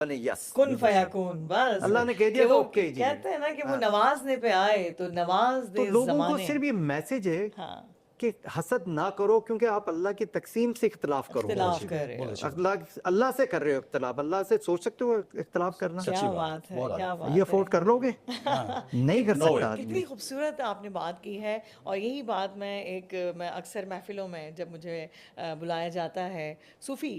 ने यस कुन फयाकून, बस अल्लाह ने कह कि दिया तो वो ओके जी। कहते हैं ना कि वो हाँ, नवाजने पे आए तो नवाज तो दे लोगों को जमाने। सिर्फ ये मैसेज है हाँ, कि हसद ना करो, क्योंकि आप अल्लाह की तकसीम से इख्तिलाफ करोगे। इख्तिलाफ कर रहे हो। अल्लाह अल्लाह से कर रहे हो इख्तिलाफ, अल्लाह से सोच सकते हो इख्तिलाफ करना? क्या बात है, क्या ये बात है। अफोर्ड कर लोगे? नहीं कर कितनी सकता कितनी आदमी। खूबसूरत आपने बात की है। और यही बात मैं अक्सर महफिलों में जब मुझे बुलाया जाता है सूफ़ी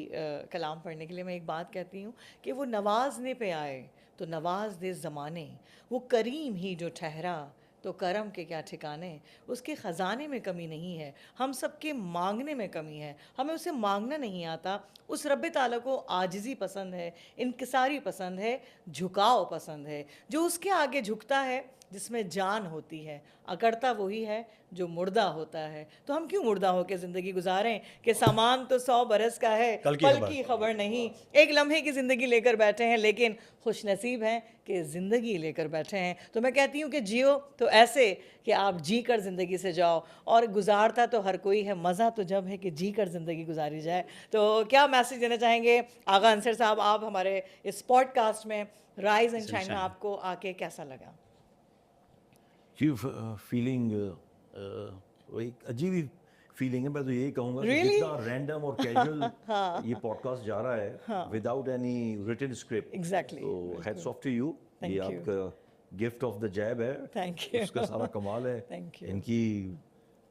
कलाम पढ़ने के लिए, मैं एक बात कहती हूँ कि वो नवाजने पे आए तो नवाज दे ज़माने, वो करीम ही जो ठहरा तो करम के क्या ठिकाने। उसके ख़जाने में कमी नहीं है, हम सबके मांगने में कमी है। हमें उसे मांगना नहीं आता। उस रब्बे ताला को आजिज़ी पसंद है, इनकिसारी पसंद है, झुकाव पसंद है। जो उसके आगे झुकता है, जिसमें जान होती है, अकड़ता वही है जो मुर्दा होता है। तो हम क्यों मुर्दा होकर ज़िंदगी गुजारें कि सामान तो 100 बरस का है, पल की खबर नहीं। एक लम्हे की ज़िंदगी लेकर बैठे हैं, लेकिन खुश नसीब हैं कि ज़िंदगी लेकर बैठे हैं। तो मैं कहती हूँ कि जियो तो ऐसे कि आप जी कर ज़िंदगी से जाओ। और गुजारता तो हर कोई है, मज़ा तो जब है कि जी कर ज़िंदगी गुजारी जाए। तो क्या मैसेज देना चाहेंगे आगा अंसर साहब, आप हमारे इस पॉडकास्ट में राइज एंड शाइन में आपको आके कैसा लगा? जी फीलिंग एक अजीब ही फीलिंग है। मैं तो यही कहूँगा कि Really? जितना रैंडम और कैजुअल ये पॉडकास्ट जा रहा है without any written script, Exactly, तो हेड्स बिल्कुल। Off to you. Thank ये you. आपका गिफ्ट ऑफ द जैब है, Thank you. उसका सारा कमाल है। Thank you. इनकी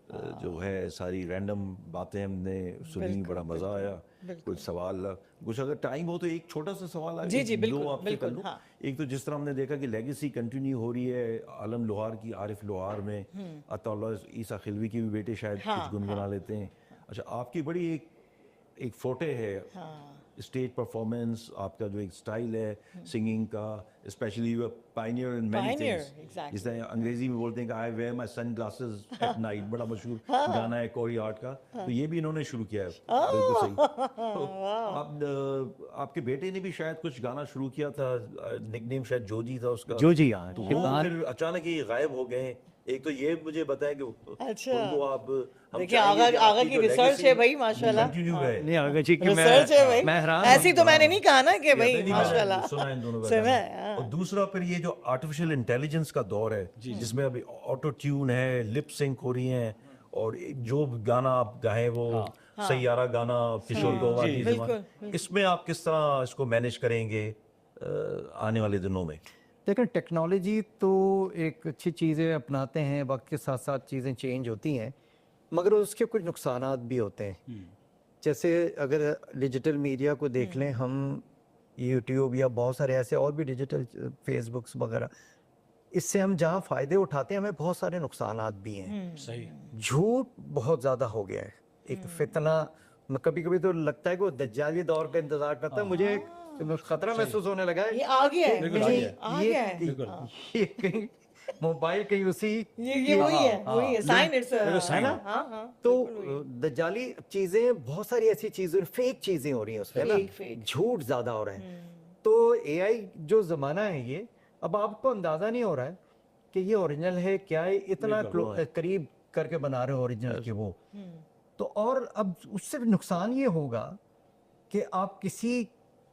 जो है सारी रैंडम बातें हमने सुनी, बिल्कुल, बड़ा मज़ा बिल्कुल, आया। बिल्कुल। कुछ सवाल, कुछ अगर टाइम हो तो एक छोटा सा सवाल जी, एक जी, दो बिल्कुल, आपसे कर बिल्कुल, लूं। हाँ। एक तो जिस तरह हमने देखा कि लेगेसी कंटिन्यू हो रही है आलम लोहार की, आरिफ लोहार में अताउल्लाह ईसा खिलवी के भी बेटे शायद हाँ, कुछ गुनगुना लेते हैं। अच्छा, आपकी बड़ी एक फोटे है स्टेज परफॉर्मेंस, आपका जो एक स्टाइल है सिंगिंग का, specially you pioneer in many Pioneer, things. exactly. जिस तरह अंग्रेजी में बोलते हैं कि I wear my sunglasses at night, बड़ा मशहूर गाना है कोरी आर्ट का। तो ये भी इन्होंने शुरू किया है, बिल्कुल सही। तो आपके बेटे ने भी शायद कुछ गाना शुरू किया था, निकनेम शायद जोजी था उसका। जो जी हाँ, तो वो फिर अचानक ही गायब हो गए। एक तो ये मुझे बताया कि अच्छा। उनको आप हम देखिए चाहेंगे कि आगा आपकी की जो रिसर्च legacy है भाई, माशाल्लाह। कंटिन्यू रहे। नहीं आगे जी कि रिसर्च है भाई, मैं हैरान ऐसी तो मैंने नहीं कहा ना कि भाई नहीं, मैंने माशाल्लाह सुना है इन दोनों का सुना गाना। है, हाँ। और दूसरा फिर ये जो आर्टिफिशियल इंटेलिजेंस का दौर है जिसमें अभी ऑटो ट्यून है, लिप सिंक हो रही हैं, और जो गाना आप गाएं वो सैयारा गाना किशोर गौवा की बिल्कुल, ज़बान, इसमें आप किस तरह इसको मैनेज करेंगे आने वाले दिनों में? देखिए टेक्नोलॉजी तो एक अच्छी चीज़ें अपनाते हैं, वक्त के साथ साथ चीज़ें चेंज होती हैं, मगर उसके कुछ नुकसानात भी होते हैं। जैसे अगर डिजिटल मीडिया को देख लें हम, यूट्यूब या बहुत सारे ऐसे और भी डिजिटल फेसबुक्स वगैरह, इससे हम जहाँ फ़ायदे उठाते हैं हमें बहुत सारे नुकसानात भी हैं। सही। झूठ बहुत ज़्यादा हो गया है, एक फितना। कभी कभी तो लगता है कि वो दज्जाली दौर का इंतज़ार करता है। मुझे खतरा महसूस होने लगा है ये आ गया है, कि ये कहीं आ गया है। ये कहीं मोबाइल कहीं उसी ये वही है साइन, इट्स है ना? हाँ हाँ। तो दज्जाली चीजें, बहुत सारी ऐसी चीजें, फेक चीजें हो रही हैं उसमें ना, फेक। झूठ ज्यादा हो रहा है। तो एआई जो जमाना है ये, अब आपको अंदाजा नहीं हो रहा है कि ये ओरिजिनल है क्या है, इतना करीब करके बना रहे हो ओरिजिनल के वो। तो और अब उससे नुकसान ये होगा कि आप किसी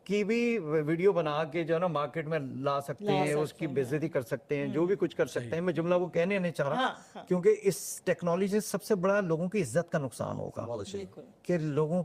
की भी वीडियो बना के जो है ना मार्केट में ला सकते हैं, उसकी बेइज्जती कर सकते हैं, जो भी कुछ कर सकते हैं। मैं जुमला वो कहने नहीं चाह रहा, क्योंकि इस टेक्नोलॉजी से सबसे बड़ा लोगों की इज्जत का नुकसान होगा कि लोगों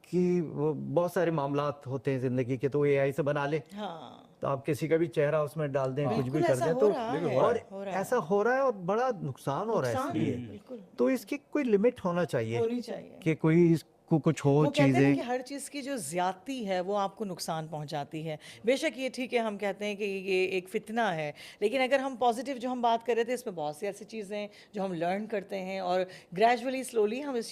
की वो बहुत सारे मामलात होते हैं जिंदगी के, तो एआई से बना ले, तो आप किसी का भी चेहरा उसमें डाल दें, कुछ भी कर दें, तो और ऐसा हो रहा है और बड़ा नुकसान हो रहा है इसलिए। तो इसकी कोई लिमिट होना चाहिए कि कोई को कुछ हो वो कहते हैं चीजें। कि हर चीज़ की जो ज्यादती है वो आपको नुकसान पहुंचाती है। बेशक ये ठीक है, हम कहते हैं कि ये एक फितना है, लेकिन अगर हम पॉजिटिव जो हम बात कर रहे थे, इसमें बहुत सी ऐसी चीज़ें हैं जो हम लर्न करते हैं और ग्रेजुअली स्लोली हम इस